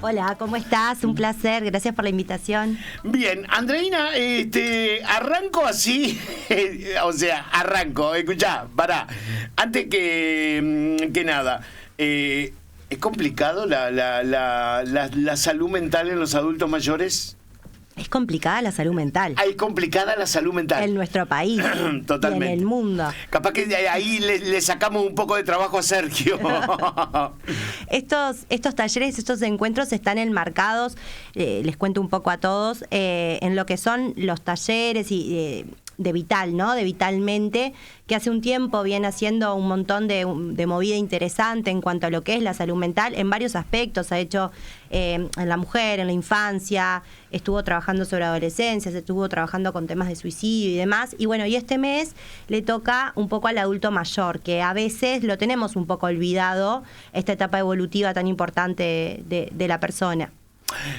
Hola, ¿cómo estás? Un placer, gracias por la invitación. Bien, Andreina, arranco así, escuchá, pará, antes que nada, ¿es complicado la salud mental en los adultos mayores? Es complicada la salud mental. Es complicada la salud mental. En nuestro país. Totalmente. Y en el mundo. Capaz que ahí le sacamos un poco de trabajo a Sergio. Estos talleres, estos encuentros están enmarcados, les cuento un poco a todos, en lo que son los talleres y de Vital, ¿no? De Vitalmente, que hace un tiempo viene haciendo un montón de movida interesante en cuanto a lo que es la salud mental en varios aspectos. Ha hecho en la mujer, en la infancia, estuvo trabajando sobre adolescencia, se estuvo trabajando con temas de suicidio y demás. Y bueno, y este mes le toca un poco al adulto mayor, que a veces lo tenemos un poco olvidado, esta etapa evolutiva tan importante de la persona.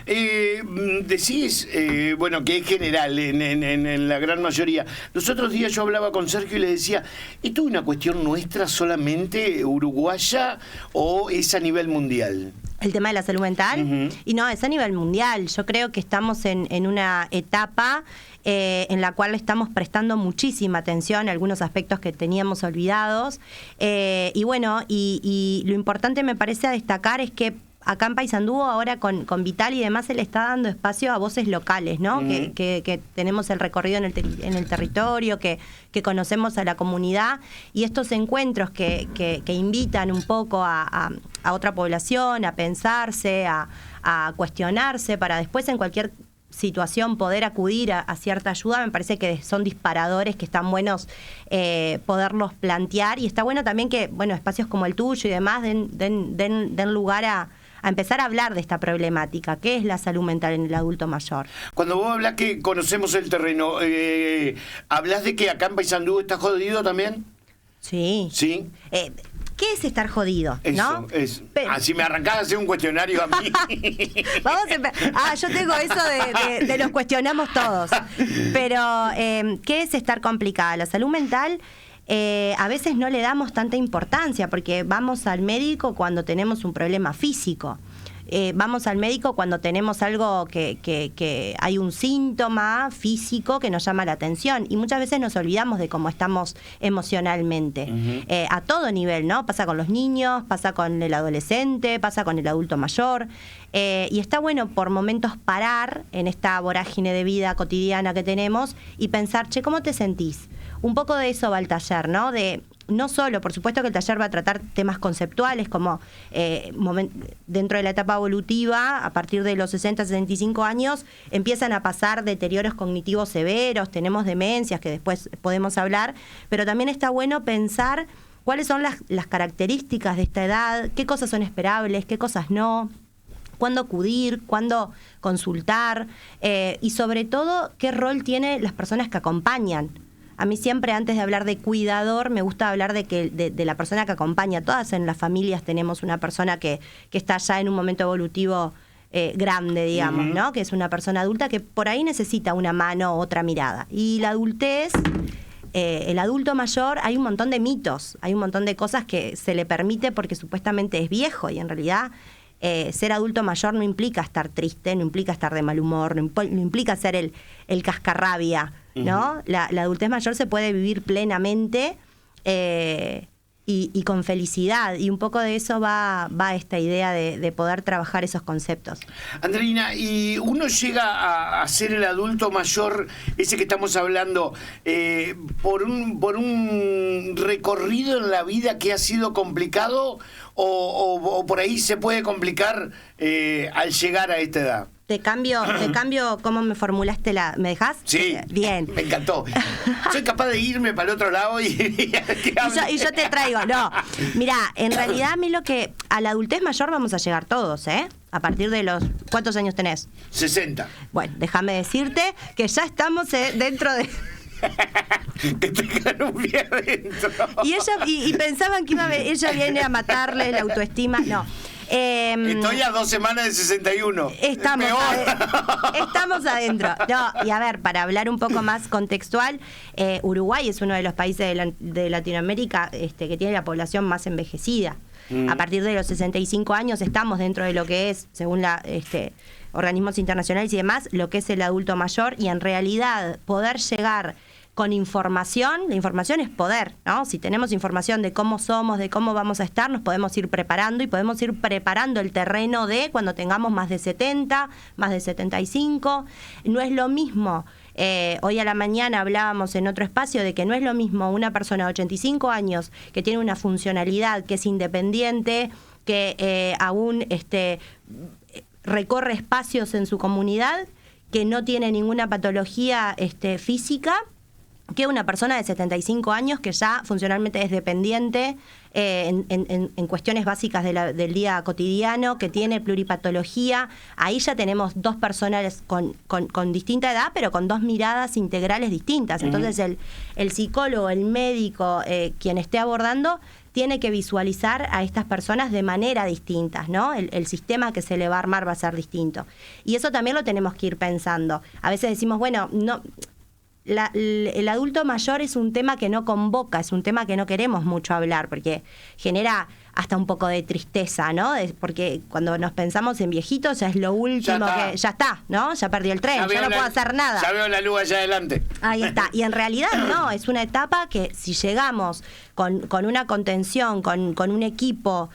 Decís, bueno, que es general en la gran mayoría. Los otros días yo hablaba con Sergio y le decía, ¿esto es una cuestión nuestra solamente uruguaya o es a nivel mundial? El tema de la salud mental, Uh-huh. Y no, es a nivel mundial. Yo creo que estamos en una etapa en la cual estamos prestando muchísima atención a algunos aspectos que teníamos olvidados. Y bueno, y lo importante me parece a destacar es que acá en Paysandú, ahora con Vital y demás, se le está dando espacio a voces locales, ¿no? Uh-huh. Que tenemos el recorrido en el territorio, que conocemos a la comunidad, y estos encuentros que invitan un poco a otra población a pensarse, a cuestionarse, para después en cualquier situación poder acudir a cierta ayuda, me parece que son disparadores que están buenos poderlos plantear, y está bueno también que, bueno, espacios como el tuyo y demás den lugar a empezar a hablar de esta problemática, que es la salud mental en el adulto mayor. Cuando vos hablás que conocemos el terreno, ¿hablás de que acá en Paysandú está jodido también? Sí. ¿Sí? ¿Qué es estar jodido? ¿No? Eso. Pero, si me arrancás a hacer un cuestionario a mí. vamos a yo tengo eso de los cuestionamos todos. Pero, ¿qué es estar complicada? La salud mental a veces no le damos tanta importancia porque vamos al médico cuando tenemos un problema físico. Vamos al médico cuando tenemos algo que hay un síntoma físico que nos llama la atención, y muchas veces nos olvidamos de cómo estamos emocionalmente. Uh-huh. A todo nivel, ¿no? Pasa con los niños, pasa con el adolescente, pasa con el adulto mayor, y está bueno por momentos parar en esta vorágine de vida cotidiana que tenemos y pensar, che, ¿cómo te sentís? Un poco de eso va el taller, ¿no? No solo, por supuesto que el taller va a tratar temas conceptuales como dentro de la etapa evolutiva, a partir de los 60, 65 años, empiezan a pasar deterioros cognitivos severos, tenemos demencias que después podemos hablar, pero también está bueno pensar cuáles son las características de esta edad, qué cosas son esperables, qué cosas no, cuándo acudir, cuándo consultar, y sobre todo qué rol tienen las personas que acompañan. A mí siempre, antes de hablar de cuidador, me gusta hablar de la persona que acompaña. Todas en las familias tenemos una persona que está ya en un momento evolutivo grande, digamos, uh-huh. ¿no? Que es una persona adulta que por ahí necesita una mano o otra mirada. Y la adultez, el adulto mayor, hay un montón de mitos, hay un montón de cosas que se le permite porque supuestamente es viejo, y en realidad ser adulto mayor no implica estar triste, no implica estar de mal humor, no implica ser el cascarrabia, ¿no? Uh-huh. La adultez mayor se puede vivir plenamente y con felicidad, y un poco de eso va esta idea de poder trabajar esos conceptos. Andreina, ¿y uno llega a ser el adulto mayor, ese que estamos hablando, por un recorrido en la vida que ha sido complicado, o por ahí se puede complicar al llegar a esta edad? Te cambio cómo me formulaste ¿me dejás? Sí. Bien. Me encantó. Soy capaz de irme para el otro lado y yo te traigo. No, mirá, en realidad a mí a la adultez mayor vamos a llegar todos, ¿eh? A partir de los... ¿Cuántos años tenés? 60. Bueno, déjame decirte que ya estamos dentro de... Te pegaron un pie adentro. Y pensaban que ella viene a matarle la autoestima. No. Estoy a 2 semanas de 61. Estamos adentro. No, y a ver, para hablar un poco más contextual, Uruguay es uno de los países de Latinoamérica que tiene la población más envejecida. A partir de los 65 años estamos dentro de lo que es, según organismos internacionales y demás, lo que es el adulto mayor, y en realidad poder llegar con información, la información es poder, ¿no? Si tenemos información de cómo somos, de cómo vamos a estar, nos podemos ir preparando y podemos ir preparando el terreno de cuando tengamos más de 70, más de 75. No es lo mismo, hoy a la mañana hablábamos en otro espacio de que no es lo mismo una persona de 85 años que tiene una funcionalidad, que es independiente, que aún recorre espacios en su comunidad, que no tiene ninguna patología física, que una persona de 75 años que ya funcionalmente es dependiente en cuestiones básicas del día cotidiano, que tiene pluripatología. Ahí ya tenemos dos personas con distinta edad, pero con dos miradas integrales distintas. Entonces el psicólogo, el médico, quien esté abordando, tiene que visualizar a estas personas de manera distinta, ¿no? El sistema que se le va a armar va a ser distinto. Y eso también lo tenemos que ir pensando. A veces decimos, bueno, no... el adulto mayor es un tema que no convoca, es un tema que no queremos mucho hablar, porque genera hasta un poco de tristeza, ¿no? Porque cuando nos pensamos en viejitos ya es lo último que... Ya está, ¿no? Ya perdí el tren, ya no puedo hacer nada. Ya veo la luz allá adelante. Ahí está. Y en realidad no, es una etapa que si llegamos con una contención, con un equipo,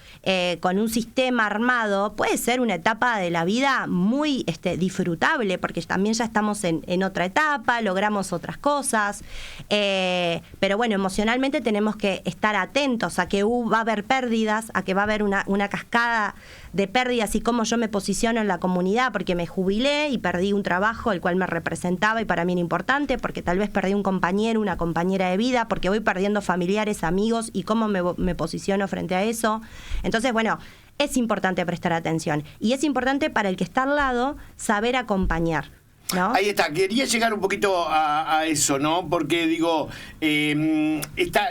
con un sistema armado, puede ser una etapa de la vida muy disfrutable, porque también ya estamos en otra etapa, logramos otras cosas. Pero bueno, emocionalmente tenemos que estar atentos a que va a haber pérdidas, a que va a haber una cascada de pérdidas y cómo yo me posiciono en la comunidad, porque me jubilé y perdí un trabajo el cual me representaba y para mí era importante, porque tal vez perdí un compañero, una compañera de vida, porque voy perdiendo familiares, amigos, y cómo me posiciono frente a eso. Entonces, bueno, es importante prestar atención y es importante para el que está al lado saber acompañar, ¿no? Ahí está, quería llegar un poquito a eso, ¿no? Porque digo, esta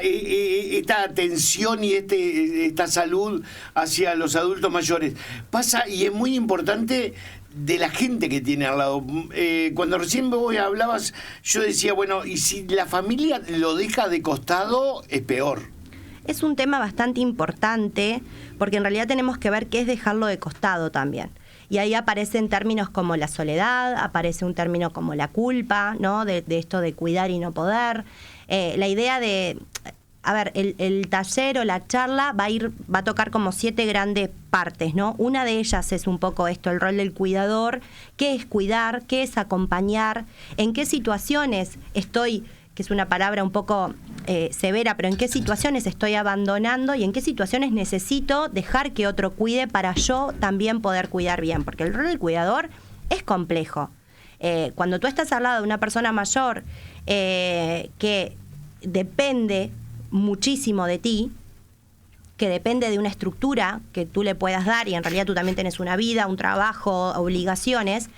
atención y esta salud hacia los adultos mayores pasa, y es muy importante, de la gente que tiene al lado. Cuando recién vos hablabas, yo decía, bueno, y si la familia lo deja de costado, es peor. Es un tema bastante importante, porque en realidad tenemos que ver qué es dejarlo de costado también. Y ahí aparecen términos como la soledad, aparece un término como la culpa, ¿no? De esto de cuidar y no poder. La idea de... A ver, el taller o la charla va a tocar como 7 grandes partes, ¿no? Una de ellas es un poco esto, el rol del cuidador. ¿Qué es cuidar? ¿Qué es acompañar? ¿En qué situaciones estoy, que es una palabra un poco severa, pero en qué situaciones estoy abandonando y en qué situaciones necesito dejar que otro cuide para yo también poder cuidar bien? Porque el rol del cuidador es complejo. Cuando tú estás al lado de una persona mayor que depende muchísimo de ti, que depende de una estructura que tú le puedas dar, y en realidad tú también tienes una vida, un trabajo, obligaciones,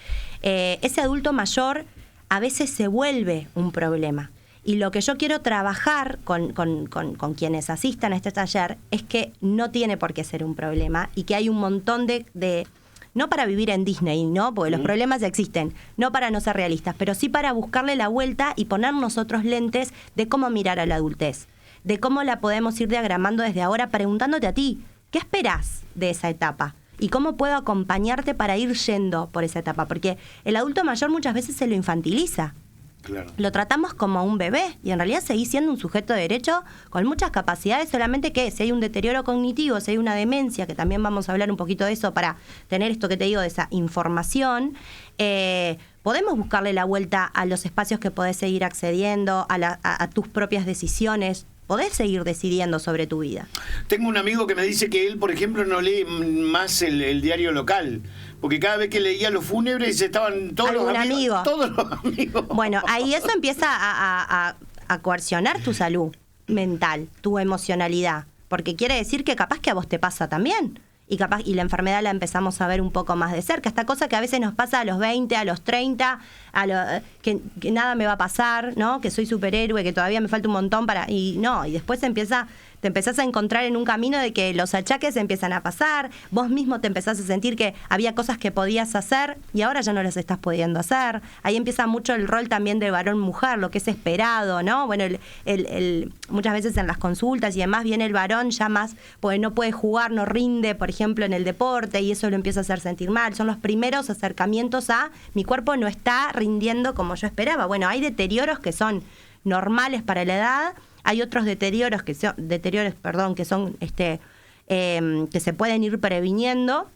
ese adulto mayor a veces se vuelve un problema. Y lo que yo quiero trabajar con quienes asistan a este taller es que no tiene por qué ser un problema y que hay un montón de no para vivir en Disney, ¿no? Porque los problemas existen, no para no ser realistas, pero sí para buscarle la vuelta y ponernos otros lentes de cómo mirar a la adultez, de cómo la podemos ir diagramando desde ahora, preguntándote a ti, ¿qué esperás de esa etapa? ¿Y cómo puedo acompañarte para ir yendo por esa etapa? Porque el adulto mayor muchas veces se lo infantiliza. Claro. Lo tratamos como un bebé y en realidad seguís siendo un sujeto de derecho con muchas capacidades, solamente que si hay un deterioro cognitivo, si hay una demencia, que también vamos a hablar un poquito de eso para tener esto que te digo de esa información, podemos buscarle la vuelta a los espacios que podés seguir accediendo, a tus propias decisiones. Podés seguir decidiendo sobre tu vida. Tengo un amigo que me dice que él, por ejemplo, no lee más el diario local, porque cada vez que leía los fúnebres estaban todos los amigos. Todos los amigos. Bueno, ahí eso empieza a coercionar tu salud mental, tu emocionalidad, porque quiere decir que capaz que a vos te pasa también. Y la enfermedad la empezamos a ver un poco más de cerca. Esta cosa que a veces nos pasa a los 20, a los 30, que nada me va a pasar, ¿no? Que soy superhéroe, que todavía me falta un montón y después empieza te empezás a encontrar en un camino de que los achaques empiezan a pasar, vos mismo te empezás a sentir que había cosas que podías hacer y ahora ya no las estás pudiendo hacer. Ahí empieza mucho el rol también de varón-mujer, lo que es esperado, ¿no? Bueno, muchas veces en las consultas y demás viene el varón ya más, pues no puede jugar, no rinde, por ejemplo, en el deporte y eso lo empieza a hacer sentir mal. Son los primeros acercamientos a mi cuerpo no está rindiendo como yo esperaba. Bueno, hay deterioros que son normales para la edad, hay otros deterioros que son que se pueden ir previniendo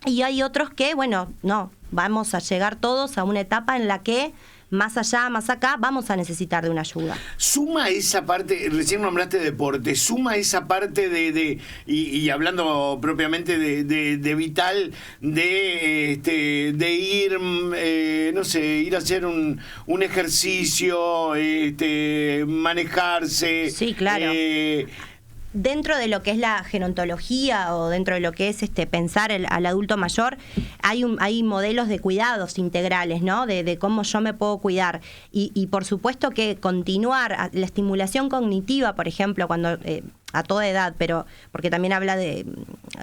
y hay otros que, bueno, no, vamos a llegar todos a una etapa en la que más allá, más acá, vamos a necesitar de una ayuda. Suma esa parte, recién nombraste deporte, suma esa parte y hablando propiamente de vital, de ir, no sé, ir a hacer un ejercicio, manejarse. Sí, claro. Dentro de lo que es la gerontología o dentro de lo que es pensar al adulto mayor, hay modelos de cuidados integrales, ¿no? De cómo yo me puedo cuidar. Y por supuesto que continuar la estimulación cognitiva, por ejemplo, cuando a toda edad, pero porque también habla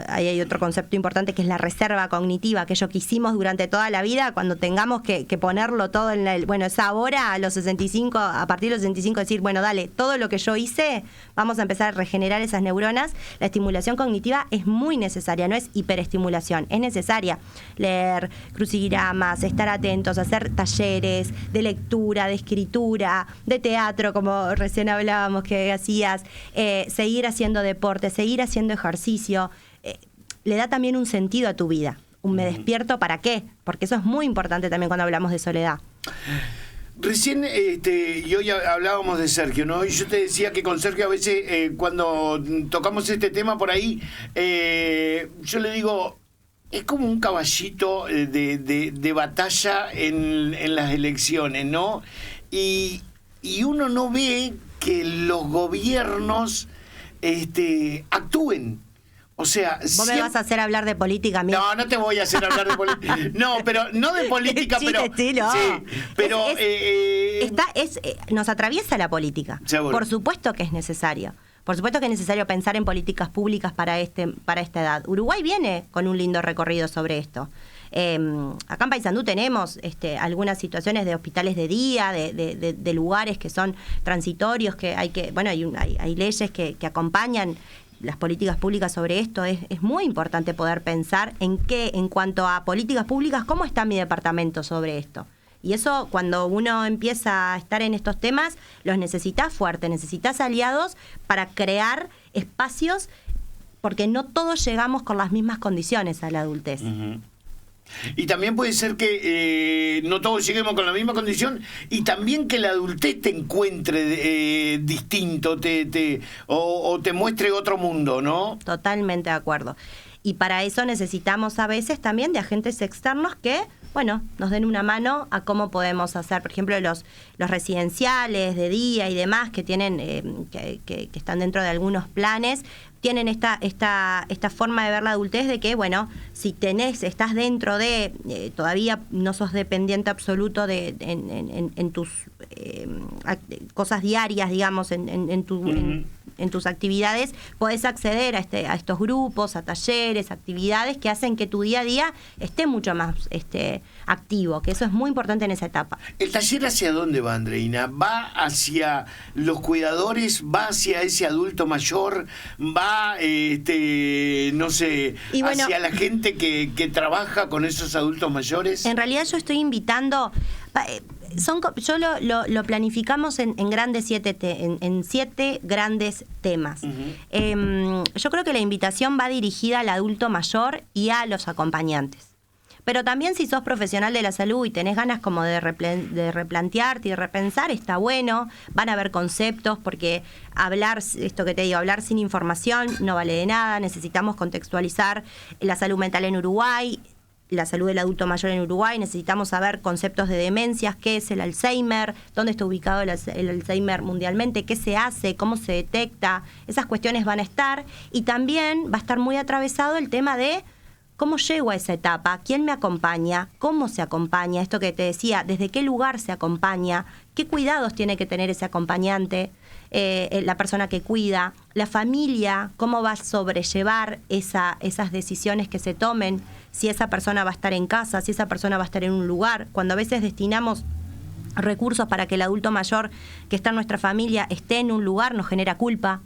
ahí hay otro concepto importante que es la reserva cognitiva, aquello que hicimos durante toda la vida, cuando tengamos que ponerlo todo bueno, es ahora a los 65, a partir de los 65 decir, bueno, dale, todo lo que yo hice, vamos a empezar a regenerar esas neuronas. La estimulación cognitiva es muy necesaria, no es hiperestimulación, es necesaria leer crucigramas, estar atentos, hacer talleres de lectura, de escritura, de teatro, como recién hablábamos que hacías, seguir haciendo deporte, seguir haciendo ejercicio, le da también un sentido a tu vida. ¿Me despierto para qué? Porque eso es muy importante también cuando hablamos de soledad. Recién y hoy hablábamos de Sergio, ¿no? Y yo te decía que con Sergio a veces cuando tocamos este tema por ahí, yo le digo, es como un caballito de batalla en las elecciones, ¿no? Y uno no ve que los gobiernos actúen. O sea, ¿vos me vas a hacer hablar de política a mí? No, no te voy a hacer hablar de política. No, pero no de política, pero estilo. Sí, pero nos atraviesa la política. Seguro. Por supuesto que es necesario. Por supuesto que es necesario pensar en políticas públicas para esta edad. Uruguay viene con un lindo recorrido sobre esto. Acá en Paysandú tenemos algunas situaciones de hospitales de día, de lugares que son transitorios, que hay leyes que acompañan las políticas públicas sobre esto. Es muy importante poder pensar en cuanto a políticas públicas, cómo está mi departamento sobre esto. Y eso, cuando uno empieza a estar en estos temas, los necesitas fuerte, necesitas aliados para crear espacios, porque no todos llegamos con las mismas condiciones a la adultez. Uh-huh. Y también puede ser que no todos lleguemos con la misma condición y también que la adultez te encuentre distinto o te muestre otro mundo, ¿no? Totalmente de acuerdo. Y para eso necesitamos a veces también de agentes externos que, bueno, nos den una mano a cómo podemos hacer, por ejemplo, los residenciales de día y demás que tienen que están dentro de algunos planes, tienen esta forma de ver la adultez de que, bueno, si estás dentro de, todavía no sos dependiente absoluto en tus cosas diarias, digamos, en tus actividades, podés acceder a estos grupos, a talleres, actividades que hacen que tu día a día esté mucho más activo, que eso es muy importante en esa etapa. ¿El taller hacia dónde va, Andreina? ¿Va hacia los cuidadores? ¿Va hacia ese adulto mayor? ¿Va, no sé, hacia la gente que trabaja con esos adultos mayores? En realidad yo estoy invitando... yo lo planificamos en grandes 7 grandes temas. Uh-huh. Yo creo que la invitación va dirigida al adulto mayor y a los acompañantes. Pero también si sos profesional de la salud y tenés ganas como de replantearte y de repensar, está bueno, van a haber conceptos, porque hablar sin información no vale de nada. Necesitamos contextualizar la salud mental en Uruguay, la salud del adulto mayor en Uruguay, necesitamos saber conceptos de demencias, qué es el Alzheimer, dónde está ubicado el Alzheimer mundialmente, qué se hace, cómo se detecta, esas cuestiones van a estar, y también va a estar muy atravesado el tema de ¿Cómo llego a esa etapa? ¿Quién me acompaña? ¿Cómo se acompaña? Esto que te decía, ¿desde qué lugar se acompaña? ¿Qué cuidados tiene que tener ese acompañante? La persona que cuida, la familia, cómo va a sobrellevar esas decisiones que se tomen, si esa persona va a estar en casa, si esa persona va a estar en un lugar. Cuando a veces destinamos recursos para que el adulto mayor que está en nuestra familia esté en un lugar, nos genera culpa.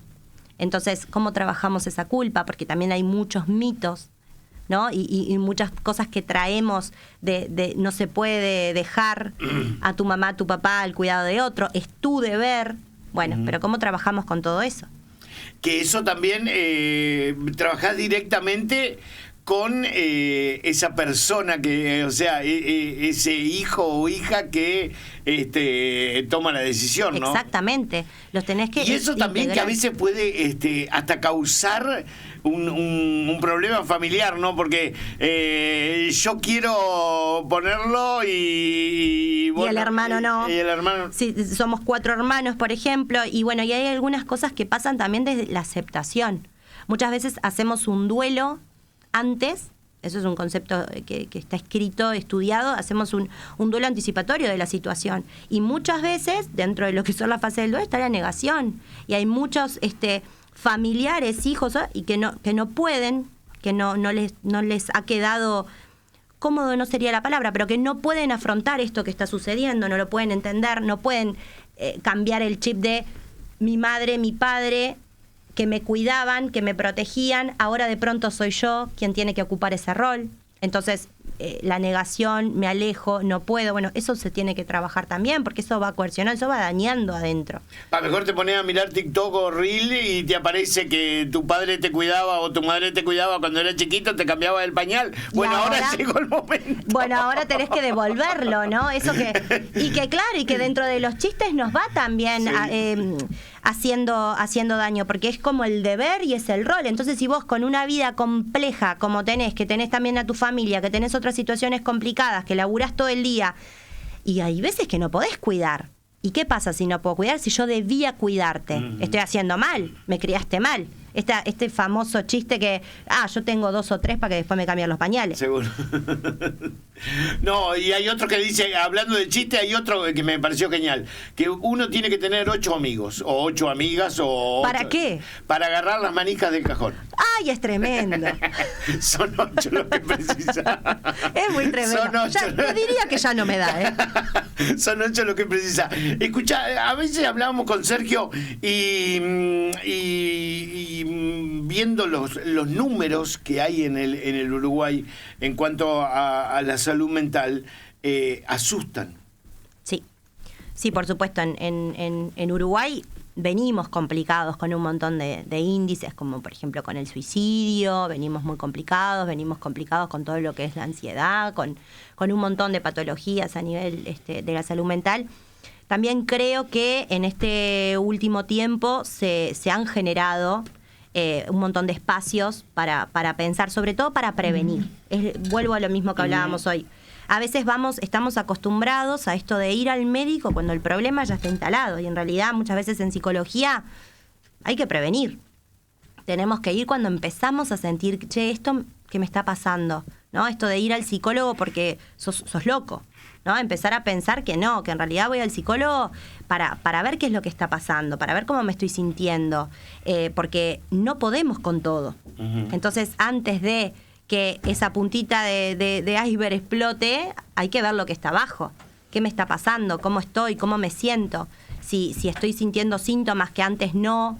Entonces, ¿cómo trabajamos esa culpa? Porque también hay muchos mitos, ¿no? Y muchas cosas que traemos de no se puede dejar a tu mamá, a tu papá, al cuidado de otro, es tu deber. Bueno, pero ¿cómo trabajamos con todo eso? Que eso también trabajás directamente con esa persona que, o sea, ese hijo o hija que toma la decisión, ¿no? Exactamente, los tenés que y eso también que a veces puede hasta causar un problema familiar, ¿no? Porque yo quiero ponerlo y bueno, el hermano no. Y el hermano... Sí, somos 4 hermanos, por ejemplo, y bueno, y hay algunas cosas que pasan también desde la aceptación. Muchas veces hacemos un duelo antes, eso es un concepto que está escrito, estudiado, hacemos un duelo anticipatorio de la situación. Y muchas veces, dentro de lo que son la fase del duelo, está la negación. Y hay muchos familiares, hijos, y que no pueden, que no les ha quedado cómodo, no sería la palabra, pero que no pueden afrontar esto que está sucediendo, no lo pueden entender, no pueden cambiar el chip de mi madre, mi padre, que me cuidaban, que me protegían, ahora de pronto soy yo quien tiene que ocupar ese rol. Entonces, la negación, me alejo, no puedo. Bueno, eso se tiene que trabajar también, porque eso va coercionando, eso va dañando adentro. Mejor te pones a mirar TikTok o Reel y te aparece que tu padre te cuidaba o tu madre te cuidaba cuando eras chiquito, te cambiaba el pañal. Bueno, ahora llegó el momento. Bueno, ahora tenés que devolverlo, ¿no? Eso y que claro, y que dentro de los chistes nos va también haciendo daño, porque es como el deber y es el rol. Entonces, si vos con una vida compleja como que tenés también a tu familia, que tenés otras situaciones complicadas, que laburás todo el día, y hay veces que no podés cuidar. ¿Y qué pasa si no puedo cuidar? Si yo debía cuidarte. Estoy haciendo mal, me criaste mal. Este famoso chiste que, yo tengo 2 o 3 para que después me cambien los pañales. Seguro. No, y hay otro que dice, hablando de chiste, hay otro que me pareció genial, que uno tiene que tener 8 amigos, o 8 amigas, o... ¿Para qué? Para agarrar las manijas del cajón. ¡Ay, es tremendo! Son 8 los que precisa. Es muy tremendo. Son 8. Yo diría que ya no me da, Son 8 los que precisa. Escucha, a veces hablábamos con Sergio y viendo los números que hay en el Uruguay en cuanto a la salud mental, asustan. Sí, por supuesto. En Uruguay venimos complicados con un montón de índices, como por ejemplo con el suicidio, venimos complicados con todo lo que es la ansiedad, con un montón de patologías a nivel de la salud mental. También creo que en este último tiempo se han generado un montón de espacios para pensar, sobre todo para prevenir. Vuelvo a lo mismo que hablábamos hoy. A veces estamos acostumbrados a esto de ir al médico cuando el problema ya está instalado, y en realidad muchas veces en psicología hay que prevenir. Tenemos que ir cuando empezamos a sentir, esto que me está pasando, ¿no? Esto de ir al psicólogo porque sos loco, ¿no? Empezar a pensar que no, que en realidad voy al psicólogo para ver qué es lo que está pasando, para ver cómo me estoy sintiendo, porque no podemos con todo. Entonces, antes de que esa puntita de iceberg explote, hay que ver lo que está abajo. ¿Qué me está pasando? ¿Cómo estoy? ¿Cómo me siento? Si estoy sintiendo síntomas que antes no,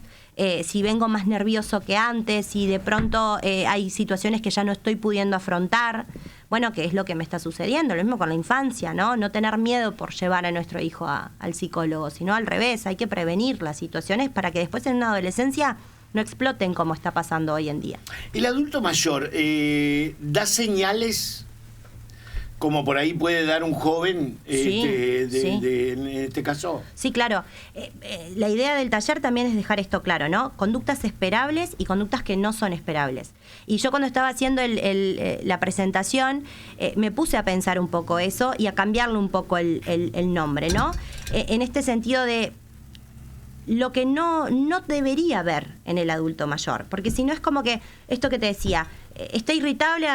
si vengo más nervioso que antes, si de pronto hay situaciones que ya no estoy pudiendo afrontar. Bueno, ¿qué es lo que me está sucediendo? Lo mismo con la infancia, ¿no? No tener miedo por llevar a nuestro hijo al psicólogo, sino al revés, hay que prevenir las situaciones para que después en una adolescencia no exploten como está pasando hoy en día. ¿El adulto mayor da señales como por ahí puede dar un joven Sí. en este caso? Sí, claro. La idea del taller también es dejar esto claro, ¿no? Conductas esperables y conductas que no son esperables. Y yo cuando estaba haciendo la presentación me puse a pensar un poco eso y a cambiarle un poco el nombre, ¿no? En este sentido de lo que no debería haber en el adulto mayor. Porque si no es como que, esto que te decía, está irritable,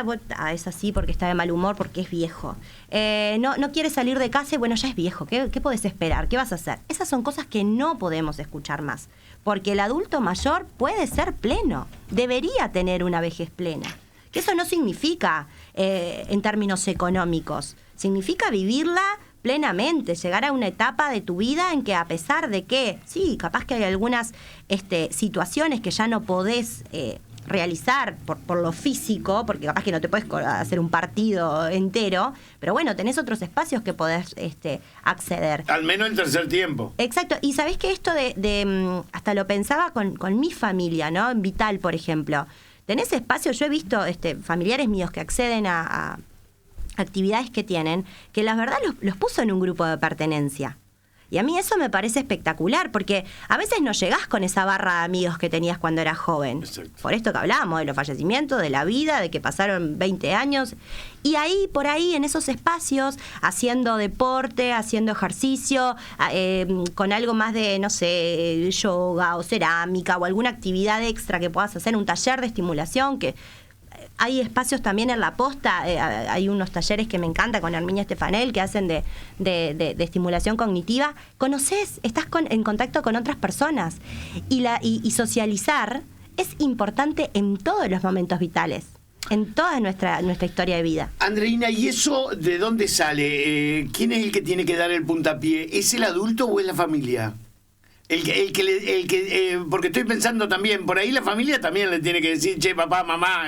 es así porque está de mal humor, porque es viejo. No quiere salir de casa y bueno, ya es viejo. ¿Qué podés esperar? ¿Qué vas a hacer? Esas son cosas que no podemos escuchar más. Porque el adulto mayor puede ser pleno, debería tener una vejez plena. Que eso no significa, en términos económicos, significa vivirla plenamente, llegar a una etapa de tu vida en que a pesar de que, sí, capaz que hay algunas situaciones que ya no podés realizar por lo físico, porque capaz que no te puedes hacer un partido entero, pero bueno, tenés otros espacios que podés acceder. Al menos el tercer tiempo. Exacto, y sabés que esto hasta lo pensaba con mi familia, ¿no? En Vital, por ejemplo. Tenés espacio, yo he visto familiares míos que acceden a actividades que tienen, que la verdad los puso en un grupo de pertenencia. Y a mí eso me parece espectacular, porque a veces no llegás con esa barra de amigos que tenías cuando eras joven. Exacto. Por esto que hablábamos, de los fallecimientos, de la vida, de que pasaron 20 años. Y ahí, por ahí, en esos espacios, haciendo deporte, haciendo ejercicio, con algo más de, no sé, yoga o cerámica o alguna actividad extra que puedas hacer, un taller de estimulación que... Hay espacios también en La Posta, hay unos talleres que me encanta con Herminia Estefanel que hacen de estimulación cognitiva. Conocés, estás en contacto con otras personas y socializar es importante en todos los momentos vitales, en toda nuestra historia de vida. Andreina, ¿y eso de dónde sale? ¿Quién es el que tiene que dar el puntapié? ¿Es el adulto o es la familia? Porque estoy pensando también, por ahí la familia también le tiene que decir, che, papá, mamá,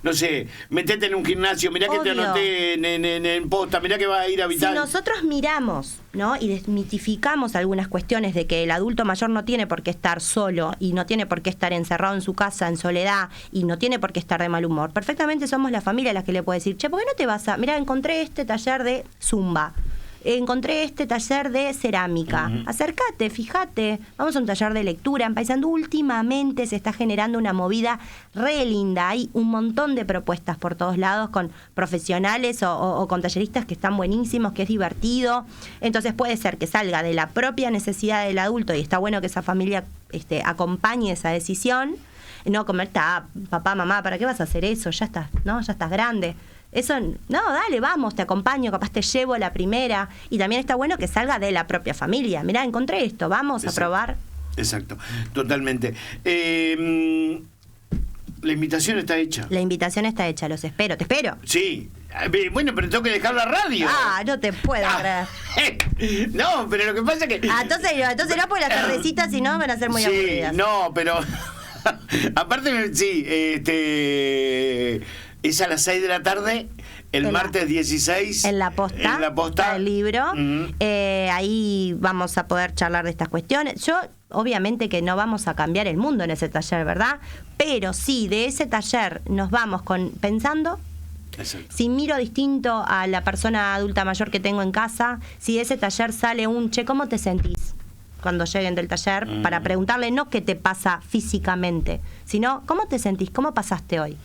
no sé, metete en un gimnasio, mirá que te anoté en Posta, mirá que vas a ir a Vital. Si nosotros miramos, ¿no? Y desmitificamos algunas cuestiones de que el adulto mayor no tiene por qué estar solo y no tiene por qué estar encerrado en su casa en soledad y no tiene por qué estar de mal humor, perfectamente somos la familia las que le puede decir, che, ¿por qué no te vas a...? Mirá, encontré este taller de Zumba. Encontré este taller de cerámica. Acércate, fíjate. Vamos a un taller de lectura. En Paysandú últimamente se está generando una movida re linda. Hay un montón de propuestas por todos lados con profesionales o con talleristas que están buenísimos, que es divertido. Entonces puede ser que salga de la propia necesidad del adulto y está bueno que esa familia acompañe esa decisión. No comer, papá, mamá, ¿para qué vas a hacer eso? Ya estás, ¿no? Ya estás grande. Eso, no, dale, vamos, te acompaño, capaz te llevo la primera. Y también está bueno que salga de la propia familia. Mirá, encontré esto, vamos a probar. Exacto, totalmente. La invitación está hecha. La invitación está hecha, los espero, te espero. Sí, bueno, pero tengo que dejar la radio. No te puedo creer. No, pero lo que pasa es que... entonces no, porque las tardecitas si no van a ser muy aburridas. No, pero... Aparte, sí, es a las 6 de la tarde, el martes 16. En La Posta. El libro. Ahí vamos a poder charlar de estas cuestiones. Obviamente que no vamos a cambiar el mundo en ese taller, ¿verdad? Pero sí, de ese taller nos vamos pensando. Exacto. Si miro distinto a la persona adulta mayor que tengo en casa, si de ese taller sale che, ¿cómo te sentís cuando lleguen del taller? Para preguntarle no qué te pasa físicamente, sino ¿cómo te sentís? ¿Cómo pasaste hoy?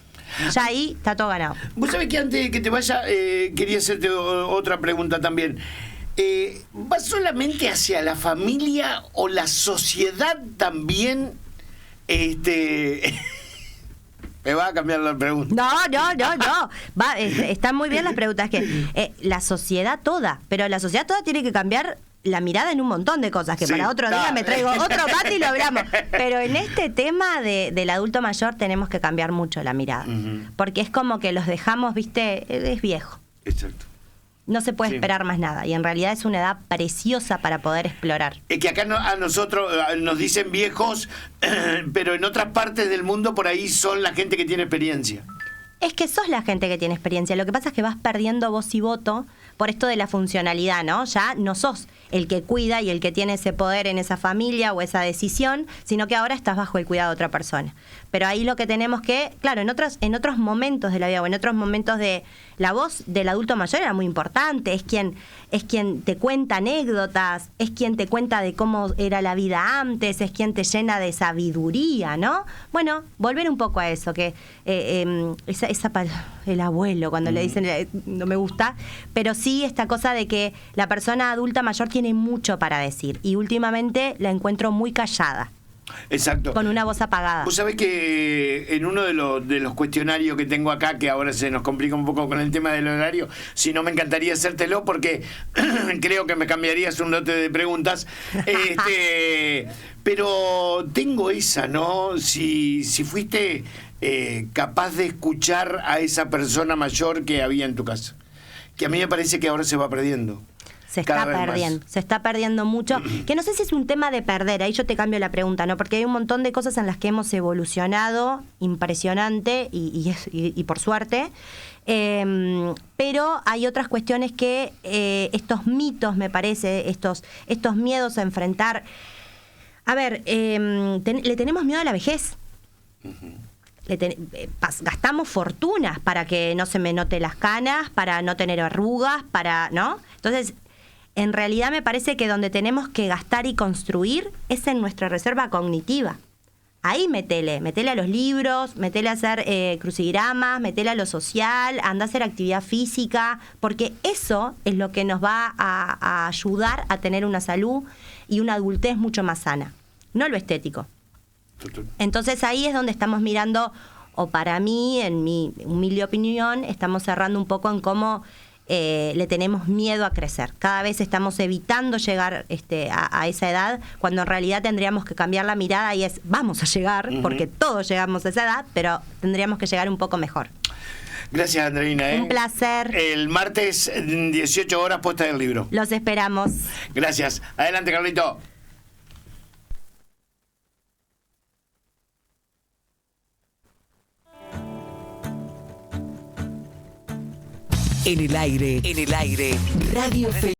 Ya ahí está todo ganado. Vos sabés que antes de que te vaya, quería hacerte otra pregunta también. ¿Va solamente hacia la familia o la sociedad también? Me va a cambiar la pregunta. No. Están muy bien las preguntas. Que la sociedad toda, pero la sociedad toda tiene que cambiar la mirada en un montón de cosas, que para otro día me traigo otro mate y lo hablamos. Pero en este tema del adulto mayor tenemos que cambiar mucho la mirada. Porque es como que los dejamos, viste, es viejo. Exacto. No se puede esperar más nada. Y en realidad es una edad preciosa para poder explorar. Es que acá a nosotros nos dicen viejos, pero en otras partes del mundo por ahí son la gente que tiene experiencia. Es que sos la gente que tiene experiencia. Lo que pasa es que vas perdiendo voz y voto por esto de la funcionalidad, ¿no? Ya no sos el que cuida y el que tiene ese poder en esa familia o esa decisión, sino que ahora estás bajo el cuidado de otra persona. pero ahí lo que tenemos que, claro, en otros momentos de la vida o en otros momentos de la voz del adulto mayor era muy importante, es quien te cuenta anécdotas, es quien te cuenta de cómo era la vida antes, es quien te llena de sabiduría, ¿no? Bueno, volver un poco a eso, que el abuelo, cuando le dicen, no me gusta, pero sí esta cosa de que la persona adulta mayor tiene mucho para decir y últimamente la encuentro muy callada. Exacto. Con una voz apagada. Vos sabés que en uno de los cuestionarios que tengo acá, que ahora se nos complica un poco con el tema del horario, si no me encantaría hacértelo porque creo que me cambiarías un lote de preguntas. Pero tengo esa, ¿no? Si fuiste capaz de escuchar a esa persona mayor que había en tu casa. Que a mí me parece que ahora se va perdiendo. Se está perdiendo mucho, que no sé si es un tema de perder, ahí yo te cambio la pregunta, ¿no? Porque hay un montón de cosas en las que hemos evolucionado, impresionante, y por suerte, pero hay otras cuestiones que estos mitos, me parece, estos miedos a enfrentar. A ver, le tenemos miedo a la vejez. Gastamos fortunas para que no se me note las canas, para no tener arrugas, ¿no? Entonces, en realidad me parece que donde tenemos que gastar y construir es en nuestra reserva cognitiva. Ahí metele a los libros, metele a hacer crucigramas, metele a lo social, anda a hacer actividad física, porque eso es lo que nos va a ayudar a tener una salud y una adultez mucho más sana, no lo estético. Entonces ahí es donde estamos mirando, o para mí, en mi humilde opinión, estamos cerrando un poco en cómo le tenemos miedo a crecer. Cada vez estamos evitando llegar a esa edad, cuando en realidad tendríamos que cambiar la mirada y es, vamos a llegar, porque todos llegamos a esa edad, pero tendríamos que llegar un poco mejor. Gracias, Andreina. Un placer. El martes, 18 horas, puesta del libro. Los esperamos. Gracias. Adelante, Carlito. En el aire, Radio Feliz.